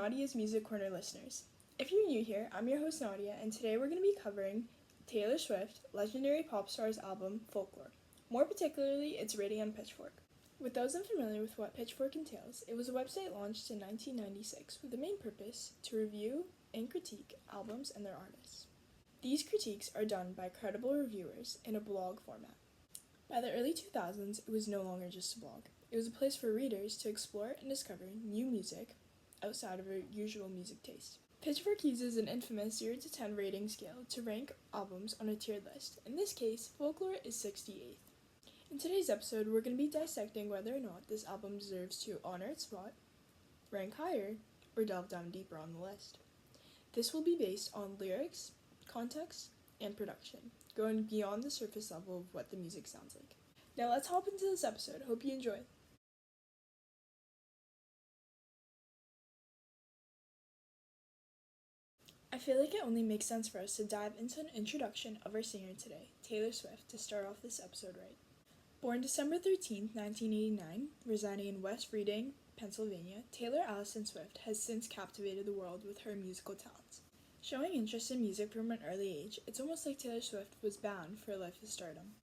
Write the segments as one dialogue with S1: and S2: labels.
S1: Nadia's Music Corner listeners. If you're new here, I'm your host Nadia, and today we're going to be covering Taylor Swift, legendary pop star's album, Folklore. More particularly, its rating on Pitchfork. With those unfamiliar with what Pitchfork entails, it was a website launched in 1996 with the main purpose to review and critique albums and their artists. These critiques are done by credible reviewers in a blog format. By the early 2000s, it was no longer just a blog. It was a place for readers to explore and discover new music outside of their usual music taste. Pitchfork uses an infamous 0 to 10 rating scale to rank albums on a tiered list. In this case, Folklore is 68th. In today's episode, we're going to be dissecting whether or not this album deserves to honor its spot, rank higher, or delve down deeper on the list. This will be based on lyrics, context, and production, going beyond the surface level of what the music sounds like. Now let's hop into this episode. Hope you enjoy. I feel like it only makes sense for us to dive into an introduction of our singer today, Taylor Swift, to start off this episode right. Born December 13, 1989, residing in West Reading, Pennsylvania, Taylor Allison Swift has since captivated the world with her musical talents. Showing interest in music from an early age, it's almost like Taylor Swift was bound for a life of stardom.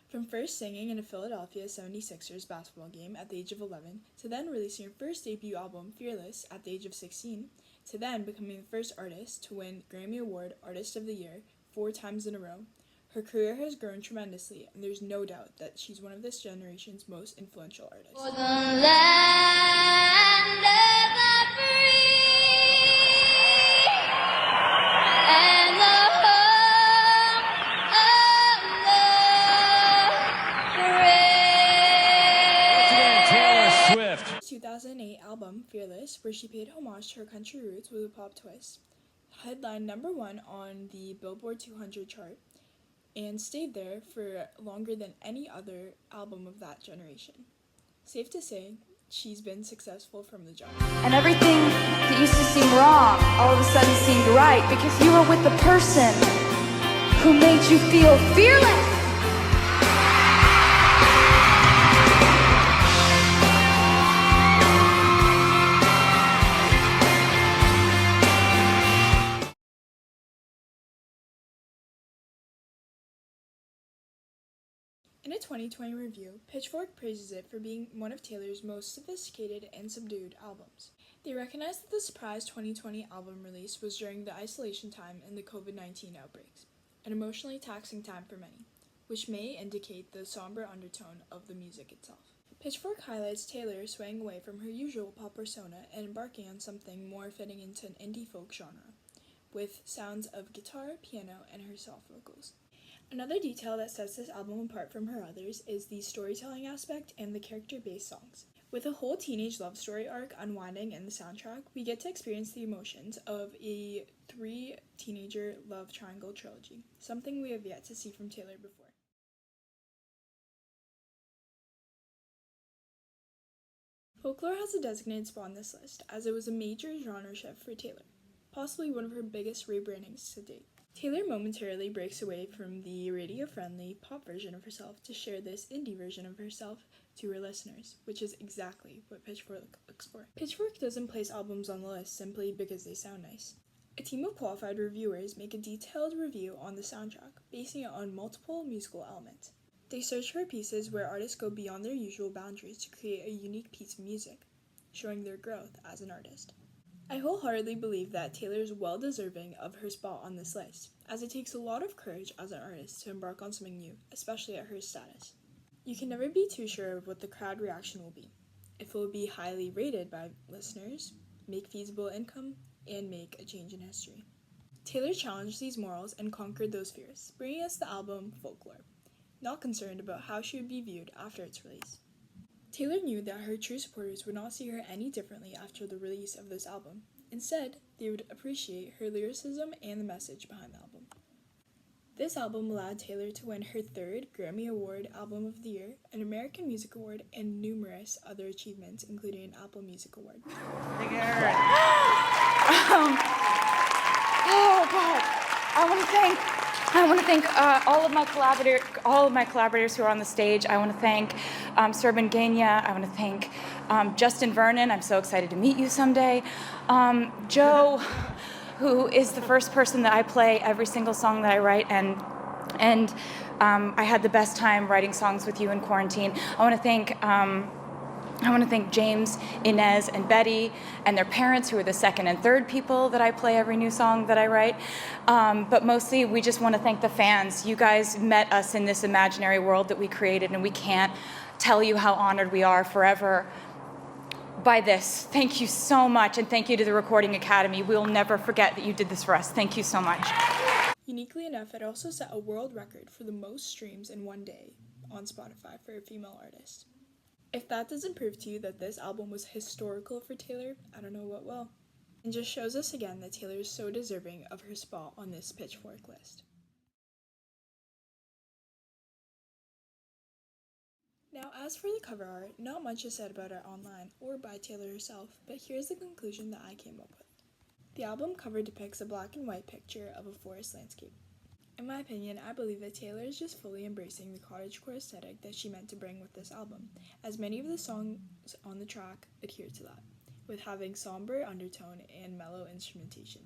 S1: From first singing in a Philadelphia 76ers basketball game at the age of 11, to then releasing her first debut album, Fearless, at the age of 16, to then becoming the first artist to win Grammy Award Artist of the Year 4 times in a row, her career has grown tremendously, and there's no doubt that she's one of this generation's most influential artists.
S2: For the land of the free and the home of the brave.
S3: Taylor Swift.
S1: 2008 album, Fearless, where she paid homage to her country roots with a pop twist, headlined number 1 on the Billboard 200 chart, and stayed there for longer than any other album of that generation. Safe to say, she's been successful from the jump.
S4: And everything that used to seem wrong all of a sudden seemed right because you were with the person who made you feel fearless.
S1: In a 2020 review, Pitchfork praises it for being one of Taylor's most sophisticated and subdued albums. They recognize that the surprise 2020 album release was during the isolation time and the COVID-19 outbreaks, an emotionally taxing time for many, which may indicate the somber undertone of the music itself. Pitchfork highlights Taylor swaying away from her usual pop persona and embarking on something more fitting into an indie folk genre, with sounds of guitar, piano, and her soft vocals. Another detail that sets this album apart from her others is the storytelling aspect and the character-based songs. With a whole teenage love story arc unwinding in the soundtrack, we get to experience the emotions of a 3-teenager love triangle trilogy, something we have yet to see from Taylor before. Folklore has a designated spot on this list, as it was a major genre shift for Taylor, possibly one of her biggest rebrandings to date. Taylor momentarily breaks away from the radio-friendly pop version of herself to share this indie version of herself to her listeners, which is exactly what Pitchfork looks for. Pitchfork doesn't place albums on the list simply because they sound nice. A team of qualified reviewers make a detailed review on the soundtrack, basing it on multiple musical elements. They search for pieces where artists go beyond their usual boundaries to create a unique piece of music, showing their growth as an artist. I wholeheartedly believe that Taylor is well deserving of her spot on this list, as it takes a lot of courage as an artist to embark on something new, especially at her status. You can never be too sure of what the crowd reaction will be, if it will be highly rated by listeners, make feasible income, and make a change in history. Taylor challenged these morals and conquered those fears, bringing us the album Folklore, not concerned about how she would be viewed after its release. Taylor knew that her true supporters would not see her any differently after the release of this album. Instead, they would appreciate her lyricism and the message behind the album. This album allowed Taylor to win her 3rd Grammy Award Album of the Year, an American Music Award, and numerous other achievements, including an Apple Music Award.
S4: Oh God! I want to thank all of my collaborators who are on the stage. I want to thank Serban Gania. I want to thank
S3: Justin Vernon, I'm so excited to meet you someday. Joe, who is the first person that I play every single song that I write, and I had the best time writing songs with you in quarantine. I want to thank James, Inez, and Betty, and their parents, who are the second and third people that I play every new song that I write. But mostly, we just want to thank the fans. You guys met us in this imaginary world that we created, and we can't tell you how honored we are forever by this. Thank you so much, and thank you to the Recording Academy. We'll never forget that you did this for us. Thank you so much.
S1: Uniquely enough, it also set a world record for the most streams in one day on Spotify for a female artist. If that doesn't prove to you that this album was historical for Taylor, I don't know what will. And just shows us again that Taylor is so deserving of her spot on this Pitchfork list. Now, as for the cover art, not much is said about it online or by Taylor herself, but here's the conclusion that I came up with. The album cover depicts a black and white picture of a forest landscape. In my opinion, I believe that Taylor is just fully embracing the cottagecore aesthetic that she meant to bring with this album, as many of the songs on the track adhere to that, with having somber undertone and mellow instrumentation.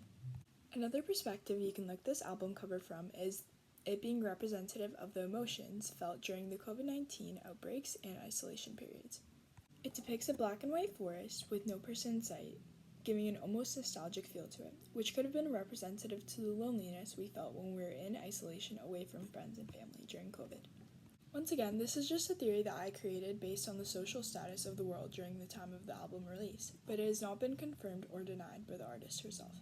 S1: Another perspective you can look this album cover from is it being representative of the emotions felt during the COVID-19 outbreaks and isolation periods. It depicts a black and white forest with no person in sight, giving an almost nostalgic feel to it, which could have been representative to the loneliness we felt when we were in isolation away from friends and family during COVID. Once again, this is just a theory that I created based on the social status of the world during the time of the album release, but it has not been confirmed or denied by the artist herself.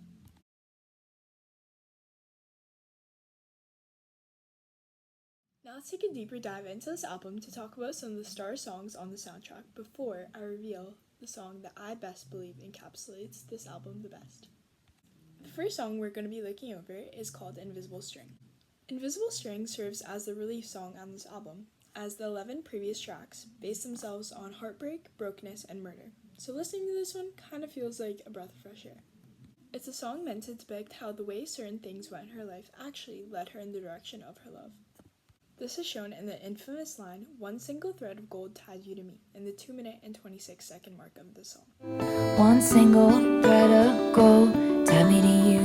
S1: Now let's take a deeper dive into this album to talk about some of the star songs on the soundtrack before I reveal the song that I best believe encapsulates this album the best. The first song we're going to be looking over is called Invisible String. Invisible String serves as the relief song on this album, as the 11 previous tracks base themselves on heartbreak, brokenness, and murder. So listening to this one kind of feels like a breath of fresh air. It's a song meant to depict how the way certain things went in her life actually led her in the direction of her love. This is shown in the infamous line, "One single thread of gold tied you to me," in the 2-minute and 26-second mark of the song.
S5: One single thread of gold tied me to you.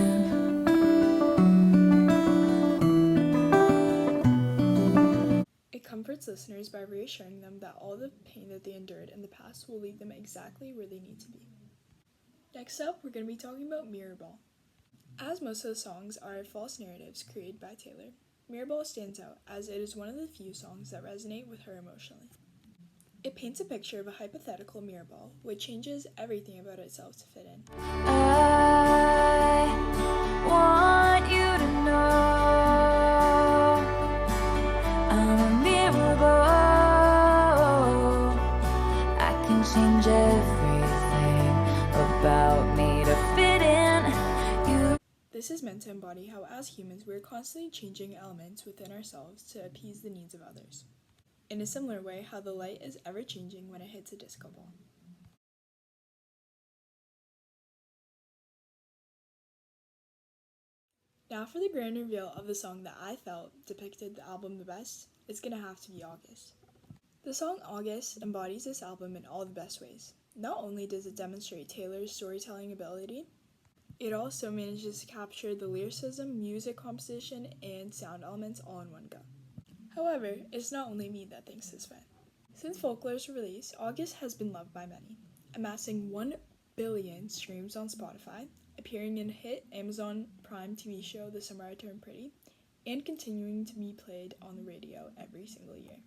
S1: It comforts listeners by reassuring them that all the pain that they endured in the past will lead them exactly where they need to be. Next up, we're going to be talking about Mirrorball. As most of the songs are false narratives created by Taylor, Mirrorball stands out as it is one of the few songs that resonate with her emotionally. It paints a picture of a hypothetical mirror ball, which changes everything about itself to fit in.
S5: I want you to know I'm a mirror ball. I can change everything about me to fit in.
S1: This is meant to embody how, as humans, we're constantly changing elements within ourselves to appease the needs of others. In a similar way, how the light is ever-changing when it hits a disco ball. Now for the grand reveal of the song that I felt depicted the album the best, it's gonna have to be August. The song August embodies this album in all the best ways. Not only does it demonstrate Taylor's storytelling ability, it also manages to capture the lyricism, music composition, and sound elements all in one go. However, it's not only me that thinks this way. Since Folklore's release, August has been loved by many, amassing 1 billion streams on Spotify, appearing in hit Amazon Prime TV show The Summer I Turned Pretty, and continuing to be played on the radio every single year.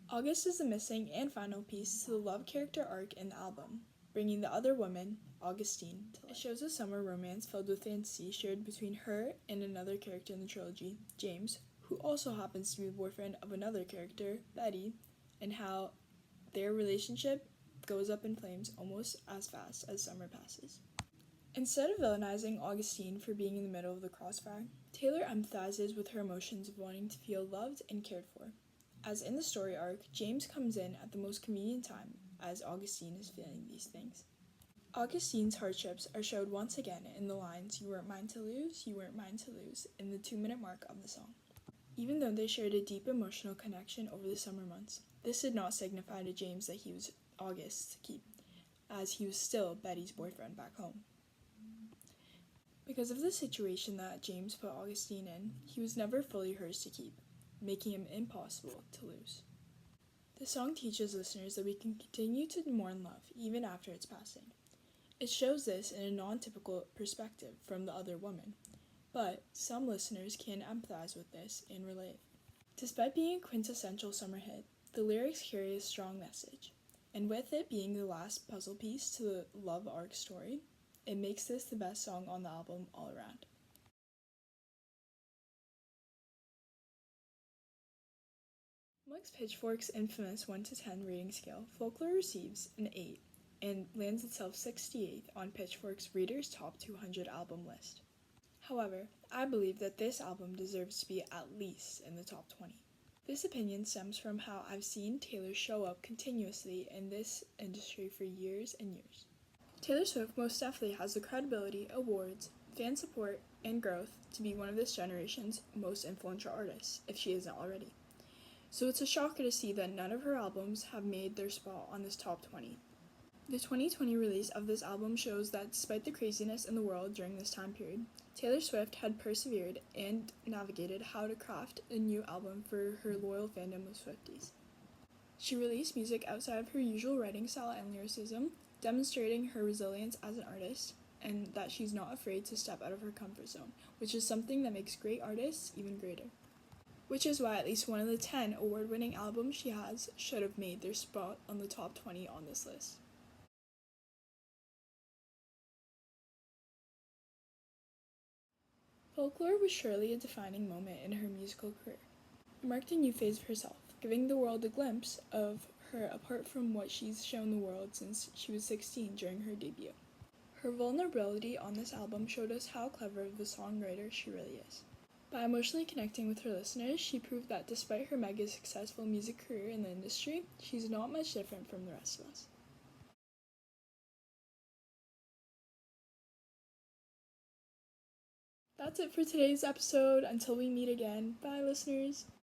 S1: August is the missing and final piece to the love character arc in the album, bringing the other woman, Augustine, to life. It shows a summer romance filled with fantasy shared between her and another character in the trilogy, James, who also happens to be the boyfriend of another character, Betty, and how their relationship goes up in flames almost as fast as summer passes. Instead of villainizing Augustine for being in the middle of the crossfire, Taylor empathizes with her emotions of wanting to feel loved and cared for. As in the story arc, James comes in at the most convenient time as Augustine is feeling these things. Augustine's hardships are showed once again in the lines, "You weren't mine to lose, you weren't mine to lose," in the 2-minute mark of the song. Even though they shared a deep emotional connection over the summer months, this did not signify to James that he was August to keep. as he was still Betty's boyfriend back home. Because of the situation that James put Augustine in, he was never fully hers to keep, making him impossible to lose. The song teaches listeners that we can continue to mourn love even after its passing. It shows this in a non-typical perspective from the other woman, but some listeners can empathize with this and relate. Despite being a quintessential summer hit, the lyrics carry a strong message, and with it being the last puzzle piece to the love arc story, it makes this the best song on the album all around. Amongst Pitchfork's infamous 1 to 10 rating scale, Folklore receives an 8 and lands itself 68th on Pitchfork's Reader's Top 200 album list. However, I believe that this album deserves to be at least in the top 20. This opinion stems from how I've seen Taylor show up continuously in this industry for years and years. Taylor Swift most definitely has the credibility, awards, fan support, and growth to be one of this generation's most influential artists, if she isn't already. So it's a shocker to see that none of her albums have made their spot on this top 20. The 2020 release of this album shows that despite the craziness in the world during this time period, Taylor Swift had persevered and navigated how to craft a new album for her loyal fandom of Swifties. She released music outside of her usual writing style and lyricism, demonstrating her resilience as an artist and that she's not afraid to step out of her comfort zone, which is something that makes great artists even greater. Which is why at least one of the 10 award-winning albums she has should have made their spot on the top 20 on this list. Folklore was surely a defining moment in her musical career. It marked a new phase of herself, giving the world a glimpse of her apart from what she's shown the world since she was 16 during her debut. Her vulnerability on this album showed us how clever of a songwriter she really is. By emotionally connecting with her listeners, she proved that despite her mega successful music career in the industry, she's not much different from the rest of us. That's it for today's episode. Until we meet again, bye listeners!